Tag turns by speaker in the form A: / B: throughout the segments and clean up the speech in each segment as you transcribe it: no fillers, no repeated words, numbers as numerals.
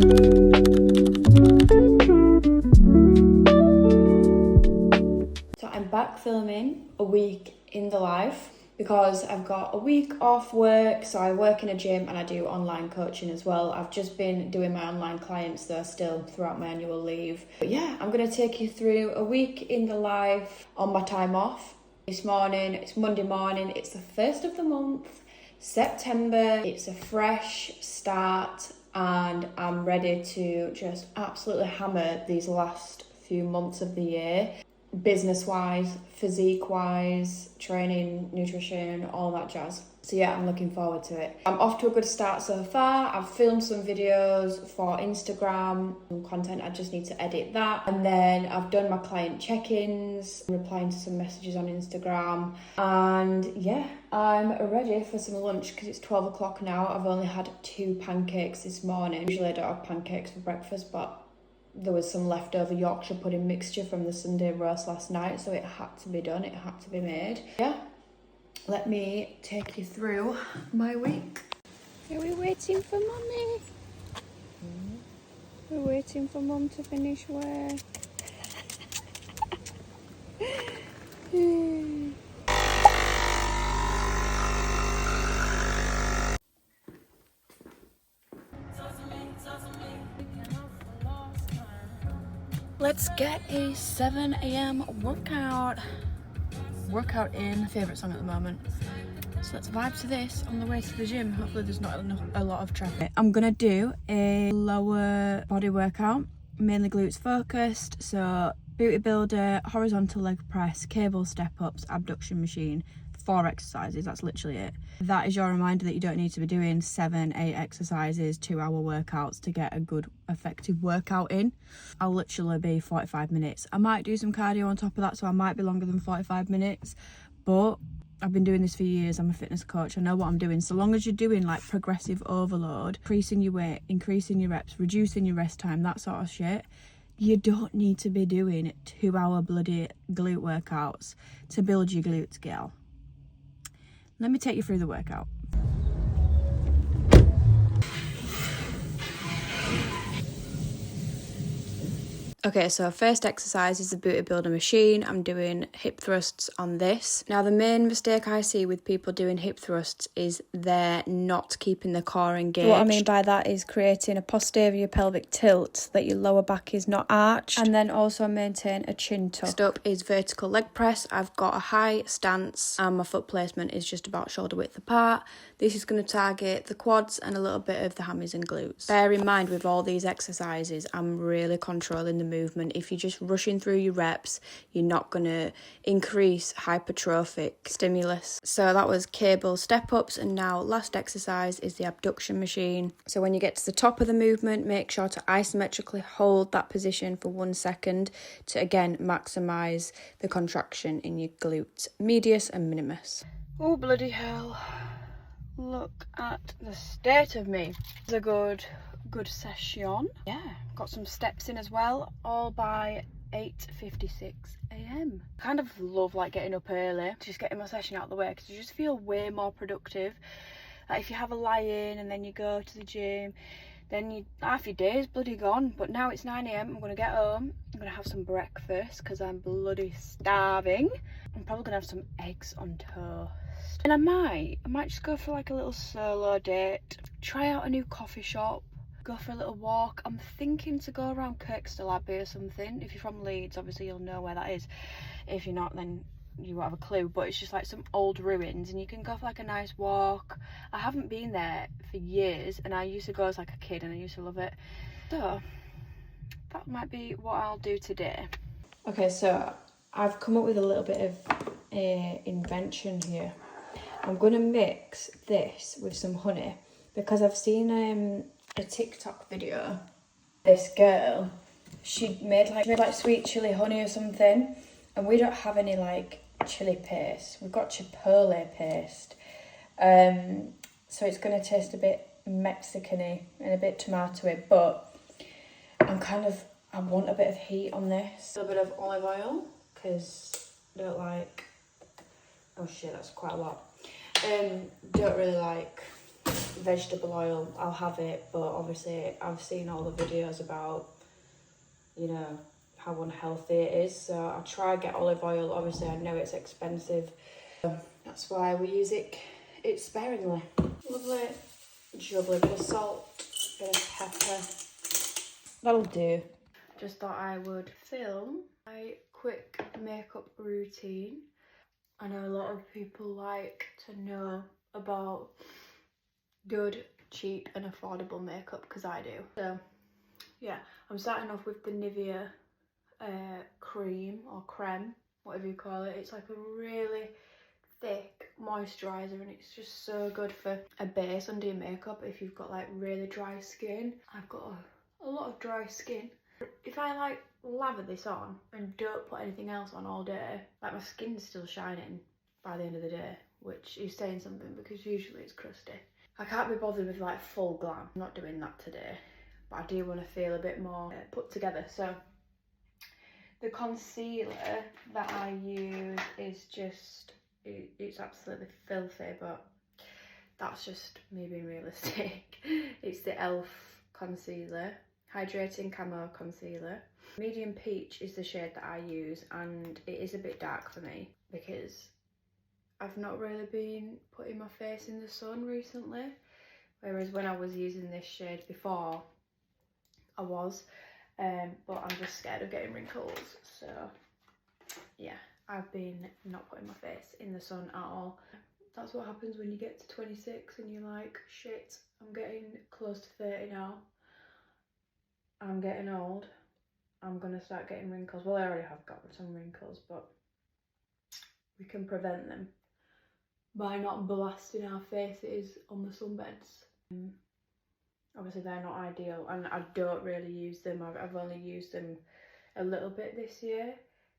A: So I'm back filming a week in the life because I've got a week off work. So I work in a gym and I do online coaching as well. I've just been doing my online clients though still throughout my annual leave. But yeah, I'm going to take you through a week in the life on my time off. This morning, it's Monday morning, it's the 1st of the month, September. It's a fresh start and I'm ready to just absolutely hammer these last few months of the year. Business-wise, physique-wise, training, nutrition, all that jazz. So yeah, I'm looking forward to it. I'm off to a good start so far. I've filmed some videos for Instagram, some content, I just need to edit that. And then I've done my client check-ins, replying to some messages on Instagram. And yeah, I'm ready for some lunch because it's 12 o'clock now. I've only had 2 pancakes this morning. Usually I don't have pancakes for breakfast, but there was some leftover Yorkshire pudding mixture from the Sunday roast last night, so it had to be done, it had to be made. Yeah, let me take you through my week.
B: Are we waiting for Mummy? We're waiting for Mum to finish work.
A: Let's get a 7 a.m. workout in. Favourite song at the moment. So let's vibe to this on the way to the gym. Hopefully there's not a lot of traffic. I'm gonna do a lower body workout, mainly glutes focused. So booty builder, horizontal leg press, cable step ups, abduction machine. 4 exercises, that's literally it. That is your reminder that you don't need to be doing 7, 8 exercises, 2-hour workouts to get a good effective workout in. I'll literally be 45 minutes. I might do some cardio on top of that, so I might be longer than 45 minutes, but I've been doing this for years. I'm a fitness coach, I know what I'm doing. So long as you're doing like progressive overload, increasing your weight, increasing your reps, reducing your rest time, that sort of shit, you don't need to be doing 2-hour bloody glute workouts to build your glutes, girl. Let me take you through the workout. Okay, so first exercise is the booty builder machine. I'm doing hip thrusts on this. Now the main mistake I see with people doing hip thrusts is they're not keeping the core engaged.
B: What I mean by that is creating a posterior pelvic tilt so that your lower back is not arched, and then also maintain a chin tuck.
A: Next up is vertical leg press. I've got a high stance and my foot placement is just about shoulder width apart. This is going to target the quads and a little bit of the hammies and glutes. Bear in mind with all these exercises, I'm really controlling the movement. If you're just rushing through your reps, you're not going to increase hypertrophic stimulus. So that was cable step ups, and now last exercise is the abduction machine. So when you get to the top of the movement, make sure to isometrically hold that position for 1 second to again maximize the contraction in your glutes medius and minimus.
B: Oh bloody hell, look at the state of me. It's a good session. Yeah, got some steps in as well, all by 8:56 a.m. Kind of love like getting up early, just getting my session out of the way, because you just feel way more productive. Like if you have a lie-in and then you go to the gym, then half your day is bloody gone. But now it's 9 a.m, I'm going to get home, I'm going to have some breakfast because I'm bloody starving. I'm probably going to have some eggs on toast. And I might just go for like a little solo date, try out a new coffee shop, go for a little walk. I'm thinking to go around Kirkstall Abbey or something. If you're from Leeds, obviously you'll know where that is. If you're not, then you won't have a clue, but it's just like some old ruins and you can go for like a nice walk. I haven't been there for years and I used to go as like a kid and I used to love it. So that might be what I'll do today.
A: Okay, so I've come up with a little bit of invention here. I'm going to mix this with some honey because I've seen a TikTok video. This girl, she made like sweet chili honey or something, and we don't have any like chili paste. We've got chipotle paste, so it's going to taste a bit Mexican-y and a bit tomatoey, but I want a bit of heat on this. A little bit of olive oil because I don't like, oh shit, that's quite a lot. Don't really like vegetable oil, I'll have it, but obviously I've seen all the videos about, you know, how unhealthy it is, so I'll try get olive oil. Obviously I know it's expensive, that's why we use it sparingly. Lovely jubbly, bit of salt, bit of pepper, that'll do. Just thought I would film my quick makeup routine. I know a lot of people like to know about good, cheap and affordable makeup, because I do. So yeah, I'm starting off with the Nivea cream or creme, whatever you call it. It's like a really thick moisturiser and it's just so good for a base under your makeup if you've got like really dry skin. I've got a lot of dry skin. If I like lather this on and don't put anything else on all day, like my skin's still shining by the end of the day, which is saying something because usually it's crusty. I can't be bothered with like full glam. I'm not doing that today, but I do want to feel a bit more put together. So the concealer that I use is just, it's absolutely filthy, but that's just me being realistic. It's the e.l.f. concealer, Hydrating Camo Concealer. Medium Peach is the shade that I use, and it is a bit dark for me because I've not really been putting my face in the sun recently, whereas when I was using this shade before, I was. But I'm just scared of getting wrinkles, so yeah, I've been not putting my face in the sun at all. That's what happens when you get to 26 and you're like, shit, I'm getting close to 30 now, I'm getting old, I'm gonna start getting wrinkles. Well, I already have got some wrinkles, but we can prevent them by not blasting our faces on the sunbeds. Obviously they're not ideal and I don't really use them. I've only used them a little bit this year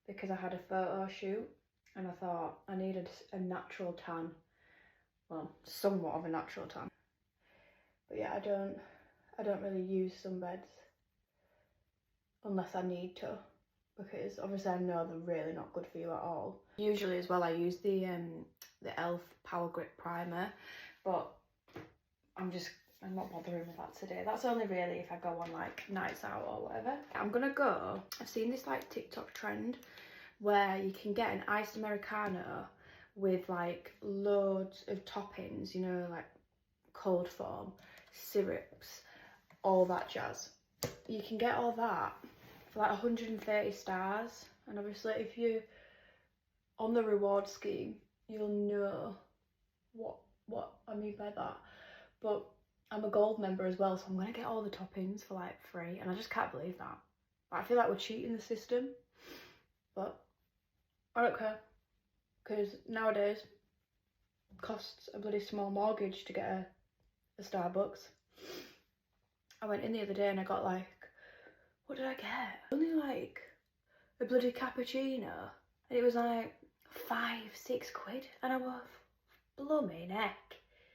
A: because I had a photo shoot and I thought I needed a natural tan. Well, somewhat of a natural tan. But yeah, I don't really use sunbeds unless I need to, because obviously I know they're really not good for you at all. Usually as well I use the e.l.f. Power Grip Primer, but I'm not bothering with that today. That's only really if I go on like nights out or whatever. I'm gonna go, I've seen this like TikTok trend where you can get an iced Americano with like loads of toppings, you know, like cold foam, syrups, all that jazz. You can get all that for like 130 stars, and obviously if you're on the reward scheme you'll know what I mean by that. But I'm a gold member as well, so I'm gonna get all the toppings for like free, and I just can't believe that. I feel like we're cheating the system, but I don't care, because nowadays it costs a bloody small mortgage to get a Starbucks. I went in the other day and I got like, what did I get? Only like a bloody cappuccino, and it was like 5-6 quid, and I was blooming heck.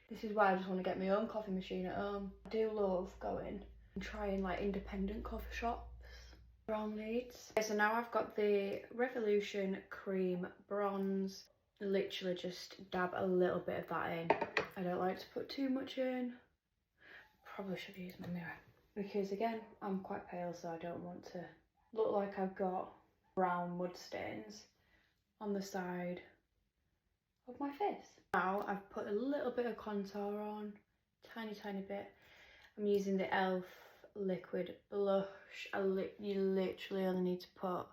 A: This is why I just want to get my own coffee machine at home. I do love going and trying like independent coffee shops around Leeds. Okay, so now I've got the Revolution Cream Bronze. Literally just dab a little bit of that in. I don't like to put too much in. Probably should use my mirror, because again, I'm quite pale, so I don't want to look like I've got brown mud stains on the side of my face. Now I've put a little bit of contour on, tiny bit. I'm using the e.l.f. liquid blush. You literally only need to put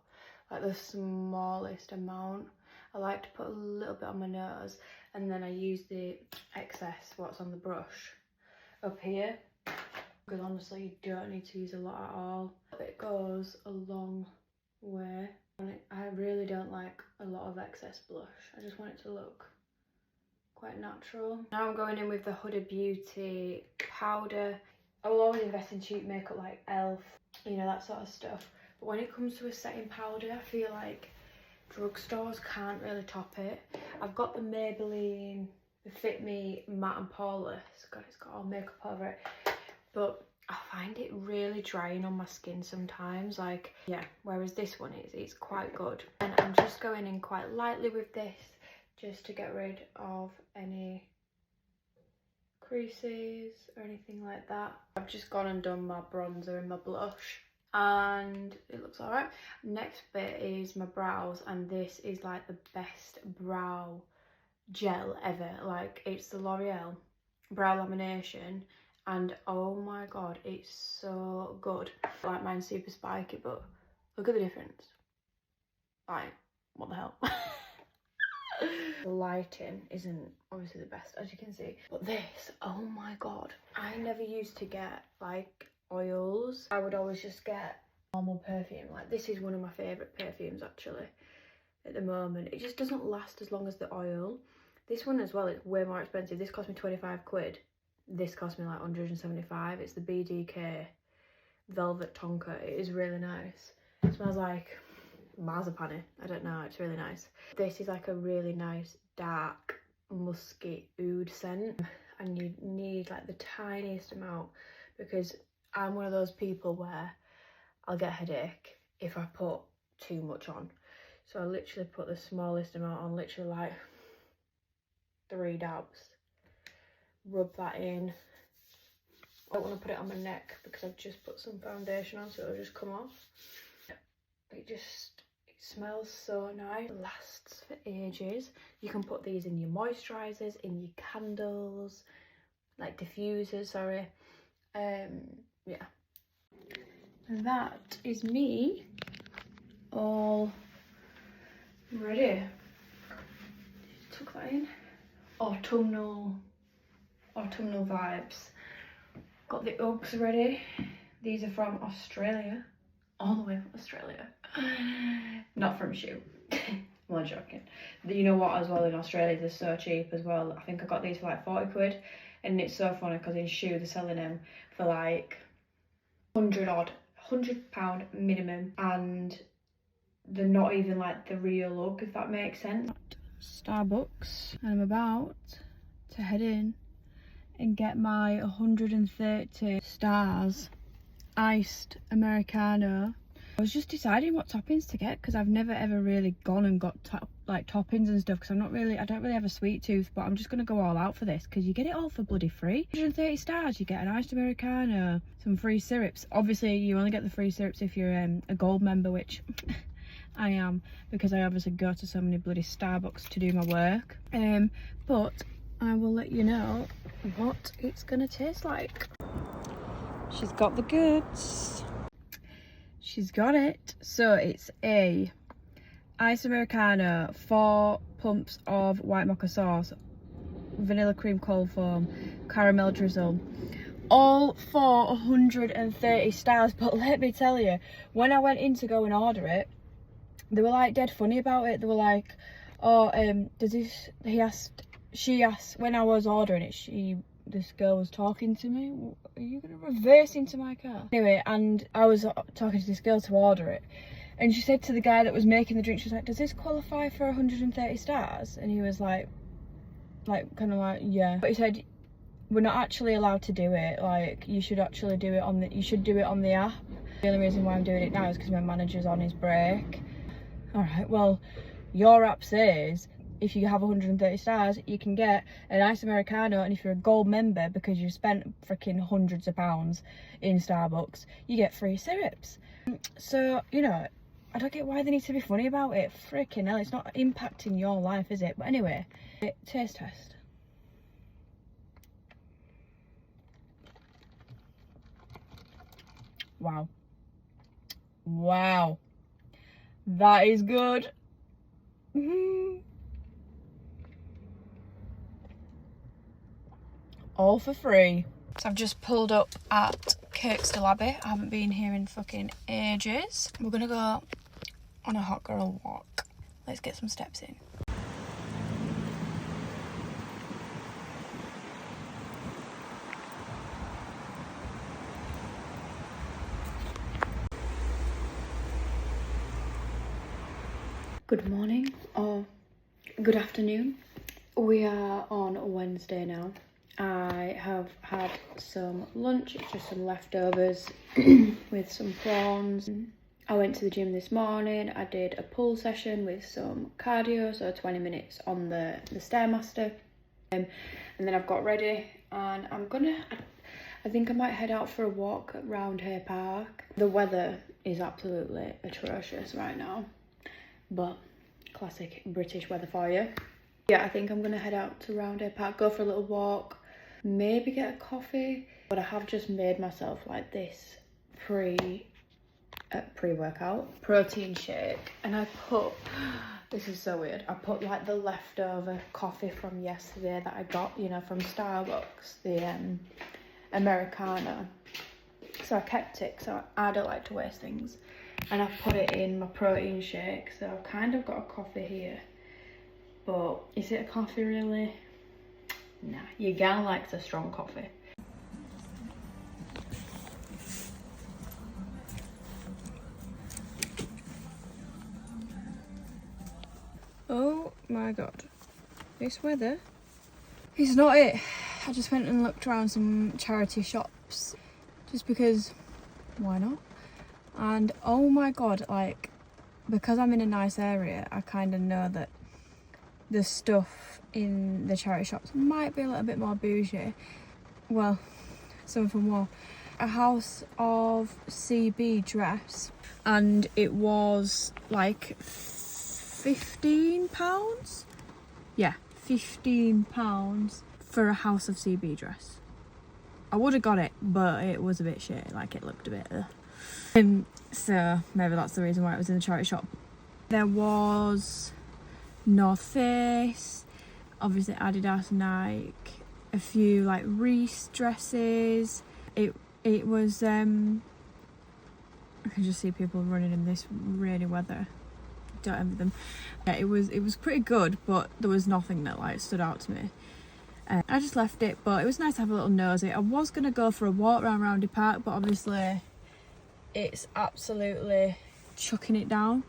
A: like the smallest amount. I like to put a little bit on my nose, and then I use the excess what's on the brush up here, because honestly you don't need to use a lot at all. It goes a long way. I really don't like a lot of excess blush. I just want it to look quite natural. Now I'm going in with the Huda Beauty powder. I will always invest in cheap makeup like e.l.f., you know, that sort of stuff. But when it comes to a setting powder, I feel like drugstores can't really top it. I've got the Maybelline, the Fit Me Matte and Poreless. God, it's got all makeup over it. But I find it really drying on my skin sometimes, like, yeah, whereas this one it's quite good. And I'm just going in quite lightly with this, just to get rid of any creases or anything like that. I've just gone and done my bronzer and my blush and it looks alright. Next bit is my brows, and this is like the best brow gel ever. Like, it's the L'Oreal brow lamination, and oh my god, it's so good. Like, mine's super spiky, but look at the difference. Like, what the hell. The lighting isn't obviously the best, as you can see, but this, oh my god, I never used to get like oils. I would always just get normal perfume. Like, this is one of my favourite perfumes actually at the moment. It just doesn't last as long as the oil. This one as well, it's way more expensive. This cost me 25 quid. This cost me like 175. It's the BDK Velvet Tonka. It is really nice. It smells like marzipan. I don't know, it's really nice. This is like a really nice dark musky oud scent, and you need like the tiniest amount, because I'm one of those people where I'll get a headache if I put too much on. So I literally put the smallest amount on, literally like 3 dabs. Rub that in. I don't want to put it on my neck because I've just put some foundation on, so it'll just come off. It smells so nice. It lasts for ages. You can put these in your moisturisers, in your candles, like diffusers, sorry. Yeah. And that is me all ready. Tuck that in. Autumnal vibes. Got the Uggs ready. These are from Australia. All the way from Australia. Not from shoe. I'm not joking. You know what, as well, in Australia they're so cheap as well. I think I got these for like 40 quid. And it's so funny because in shoe they're selling them for like £100 minimum, and they're not even like the real Ugg, if that makes sense. Starbucks, and I'm about to head in and get my 130 stars iced Americano. I was just deciding what toppings to get because I've never ever really gone and got toppings and stuff, because I don't really have a sweet tooth, but I'm just gonna go all out for this because you get it all for bloody free. 130 stars, you get an iced Americano, some free syrups. Obviously you only get the free syrups if you're a gold member, which I am, because I obviously go to so many bloody Starbucks to do my work. But I will let you know what it's gonna taste like. She's got the goods. She's got it. So it's a iced Americano, 4 pumps of white mocha sauce, vanilla cream cold foam, caramel drizzle, all for 130 stars. But let me tell you, when I went in to go and order it, they were like dead funny about it. They were like, oh, does this, she asked when I was ordering it, this girl was talking to me. Are you gonna reverse into my car? Anyway, and I was talking to this girl to order it, and she said to the guy that was making the drink, she was like, does this qualify for 130 stars? And he was like kind of like, yeah. But he said, we're not actually allowed to do it. Like, you should actually do it on the app. The only reason why I'm doing it now is because my manager's on his break. All right, well, your app says if you have 130 stars, you can get an iced Americano, and if you're a gold member, because you've spent freaking hundreds of pounds in Starbucks, you get free syrups. So, you know, I don't get why they need to be funny about it. Freaking hell, it's not impacting your life, is it? But anyway, taste test. Wow. Wow. That is good. All for free. So I've just pulled up at Kirkstall Abbey. I haven't been here in fucking ages. We're gonna go on a hot girl walk. Let's get some steps in. Good morning or good afternoon. We are on Wednesday now. I have had some lunch, it's just some leftovers with some prawns. I went to the gym this morning. I did a pull session with some cardio, so 20 minutes on the Stairmaster. And then I've got ready and I think I might head out for a walk around Hay Park. The weather is absolutely atrocious right now, but classic British weather for you. Yeah, I think I'm gonna head out to Round Hay Park, go for a little walk, maybe get a coffee. But I have just made myself like this pre-workout protein shake, and I put, this is so weird, I put like the leftover coffee from yesterday that I got, you know, from Starbucks, the Americano. So I kept it, so I don't like to waste things, and I put it in my protein shake. So I've kind of got a coffee here, but is it a coffee really? Nah, your gal likes a strong coffee. Oh my god, this weather is not it. I just went and looked around some charity shops just because why not? And oh my god, like, because I'm in a nice area, I kind of know that the stuff in the charity shops might be a little bit more bougie. Well, some of them were a House of CB dress, and it was like £15. Yeah, £15 for a House of CB dress. I would have got it, but it was a bit shit. Like, it looked a bit so maybe that's the reason why it was in the charity shop. There was North Face, obviously Adidas, Nike, a few like Reese dresses. It was I can just see people running in this rainy weather. Don't envy them. Yeah, it was pretty good, but there was nothing that like stood out to me. I just left it, but it was nice to have a little nosy. I was gonna go for a walk around Roundy Park, but obviously it's absolutely chucking it down.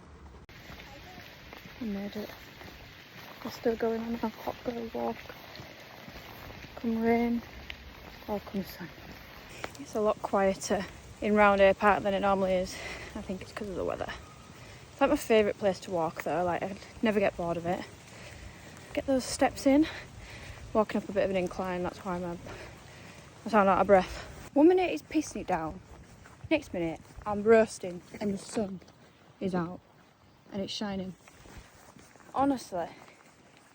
A: I made it. I'm still going on a hot girl walk. Come rain or come sun. It's a lot quieter in Round Hay Park than it normally is. I think it's because of the weather. It's like my favourite place to walk though, like I never get bored of it. Get those steps in, walking up a bit of an incline, that's why I sound out of breath. 1 minute it's pissing it down, next minute I'm roasting and the sun is out and it's shining. Honestly,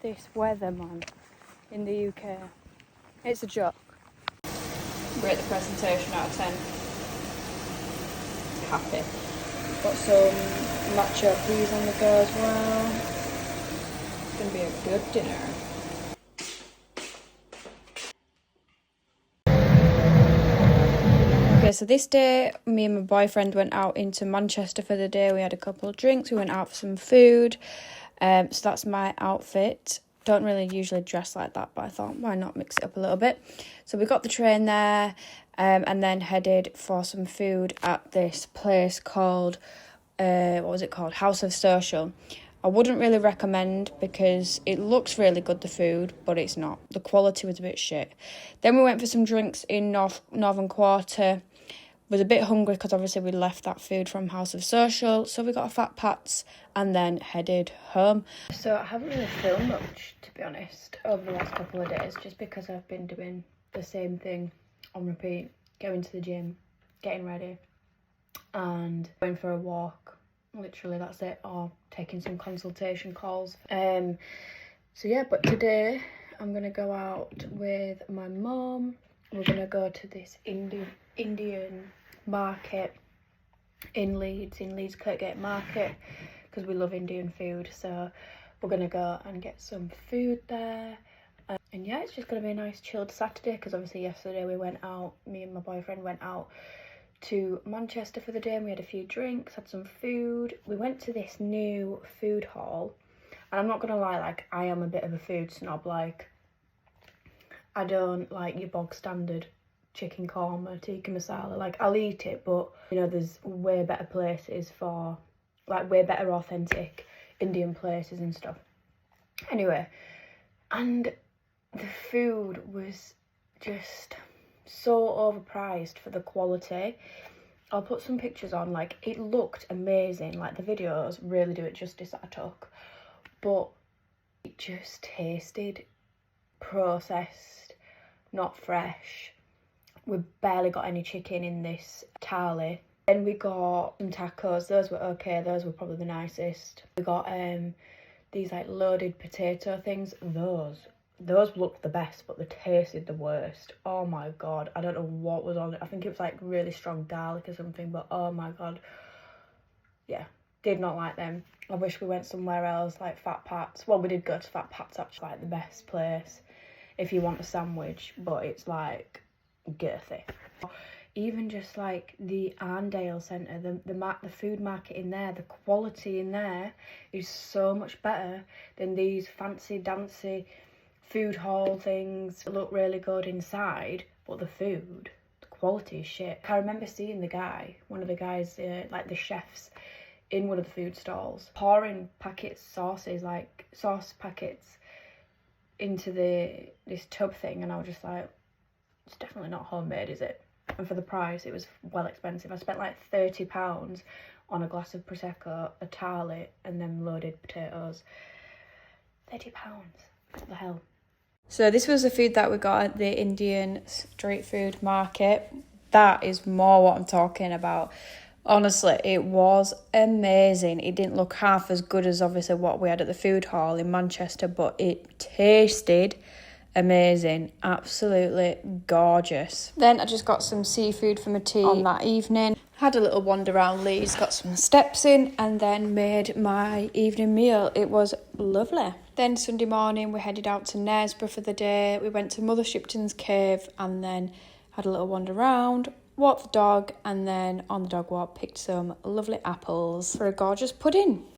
A: this weather, man, in the UK, it's a joke. Rate the presentation out of 10. Happy. Got some matcha peas on the go as well. It's going to be a good dinner. Okay, so this day, me and my boyfriend went out into Manchester for the day. We had a couple of drinks, we went out for some food. So that's my outfit. Don't really usually dress like that, but I thought, why not mix it up a little bit? So we got the train there, and then headed for some food at this place called, what was it called? House of Social. I wouldn't really recommend because it looks really good, the food, but it's not. The quality was a bit shit. Then we went for some drinks in Northern Quarter. Was a bit hungry because obviously we left that food from House of Social, so we got a Fat Pats and then headed home. So I haven't really filmed much, to be honest, over the last couple of days, just because I've been doing the same thing on repeat, going to the gym, getting ready, and going for a walk. Literally, that's it, or taking some consultation calls. So yeah, but today I'm gonna go out with my mum. We're gonna go to this Indian market in Leeds Kirkgate Market, because we love Indian food. So we're gonna go and get some food there. And yeah, it's just gonna be a nice chilled Saturday, because obviously yesterday we went out, me and my boyfriend went out to Manchester for the day, and we had a few drinks, had some food. We went to this new food hall, and I'm not gonna lie, like, I am a bit of a food snob. Like, I don't like your bog standard chicken korma, tikka masala. Like, I'll eat it, but you know, there's way better places for, like, way better authentic Indian places and stuff. Anyway, and the food was just so overpriced for the quality. I'll put some pictures on. Like, it looked amazing, like the videos really do it justice that I took, but it just tasted processed, not fresh. We barely got any chicken in this thali. Then we got some tacos. Those were okay. Those were probably the nicest. We got these like loaded potato things. Those looked the best, but they tasted the worst. Oh my god, I don't know what was on it. I think it was like really strong garlic or something, but oh my god. Yeah, did not like them. I wish we went somewhere else, like Fat Pat's. Well, we did go to Fat Pat's, actually, like the best place if you want a sandwich, but it's like girthy. Even just like the Arndale Centre, the food market in there, the quality in there is so much better than these fancy dancy food hall things that look really good inside, but the quality is shit. I remember seeing one of the guys, like the chefs in one of the food stalls, pouring sauce packets into this tub thing, and I was just like, it's definitely not homemade, is it? And for the price, it was well expensive. I spent like £30 on a glass of Prosecco, a thali, and then loaded potatoes. £30. What the hell? So this was the food that we got at the Indian street food market. That is more what I'm talking about. Honestly, it was amazing. It didn't look half as good as obviously what we had at the food hall in Manchester, but it tasted amazing. Absolutely gorgeous. Then I just got some seafood for my tea on that evening. Had a little wander around Leeds, got some steps in, and then made my evening meal. It was lovely. Then Sunday morning we headed out to Knaresborough for the day. We went to Mother Shipton's cave and then had a little wander around, walked the dog, and then on the dog walk picked some lovely apples for a gorgeous pudding.